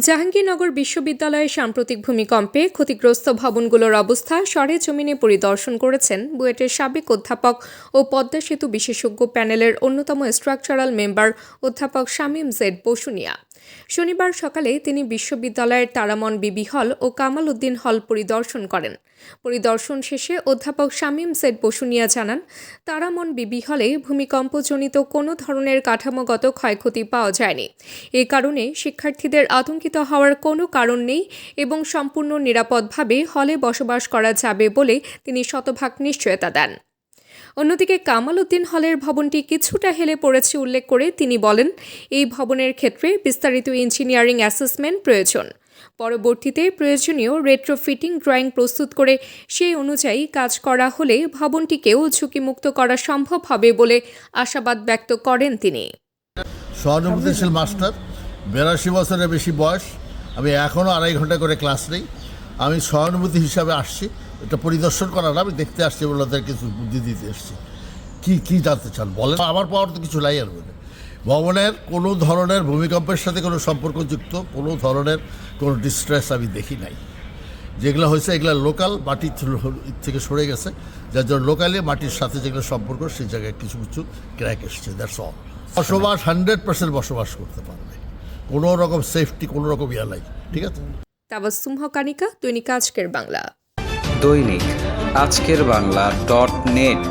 জাহাঙ্গীরনগর বিশ্ববিদ্যালয়ের সাম্প্রতিক ভূমিকম্পে ক্ষতিগ্রস্ত ভবনগুলোর অবস্থা সরেজমিনে পরিদর্শন করেছেন বুয়েটের সাবেক অধ্যাপক ও পদ্মা সেতু বিশেষজ্ঞ প্যানেলের অন্যতম স্ট্রাকচারাল মেম্বার অধ্যাপক শামীম জেড বসুনিয়া। শনিবার সকালে তিনি বিশ্ববিদ্যালয়ের তারামন বিবি হল ও কামাল উদ্দিন হল পরিদর্শন করেন। পরিদর্শন শেষে অধ্যাপক শামীম জেড বসুনিয়া জানান, তারামন বিবি হলে ভূমিকম্পজনিত কোনো ধরনের কাঠামোগত ক্ষয়ক্ষতি পাওয়া যায়নি। এ কারণে শিক্ষার্থীদের আতঙ্কিত হওয়ার কোনো কারণ নেই এবং সম্পূর্ণ নিরাপদভাবে হলে বসবাস করা যাবে বলে তিনি শতভাগ নিশ্চয়তা দেন। অন্যদিকে কামাল উদ্দিন হলের ভবনটি কিছুটা হেলে পড়েছে উল্লেখ করে তিনি বলেন, এই ভবনের ক্ষেত্রে বিস্তারিত ইঞ্জিনিয়ারিং অ্যাসেসমেন্ট প্রয়োজন। পরবর্তীতে প্রয়োজনীয় রেট্রোফিটিং ড্রয়িং প্রস্তুত করে সেই অনুযায়ী কাজ করা হলে ভবনটিকেও ঝুঁকিমুক্ত করা সম্ভব হবে বলে আশাবাদ ব্যক্ত করেন তিনি। সহানুভূতিশীল মাস্টার, 82 বছরের বেশি বয়স, আমি এখনও 2.5 ঘন্টা করে ক্লাস নেই। আমি সহানুভূতি হিসাবে আসছি, এটা পরিদর্শন করার আমি দেখতে আসছি, ওনাদের কিছু বুদ্ধি দিতে এসছি। কি জানতে চান বলেন? আমার পাওয়ার তো কিছু নাই। আর বলে ভবনের কোনো ধরনের ভূমিকম্পের সাথে কোনো সম্পর্কযুক্ত কোনো ধরনের কোনো ডিস্ট্রেস আমি দেখি নাই। যেগুলো হয়েছে এগুলো লোকাল, মাটির থেকে সরে গেছে, যার জন্য লোকালি মাটির সাথে যেগুলো সম্পর্ক সেই জায়গায় কিছু কিছু ক্র্যাক এসছে, দ্যাটস অল। বসবাস 100% বসবাস করতে পারবে, কোনো রকম সেফটি কোনো রকম ইয়া নাই। ঠিক আছে। তাবাসসুম হকানিকা, দৈনিক আজকের বাংলা। দৈনিক আজকের বাংলা .net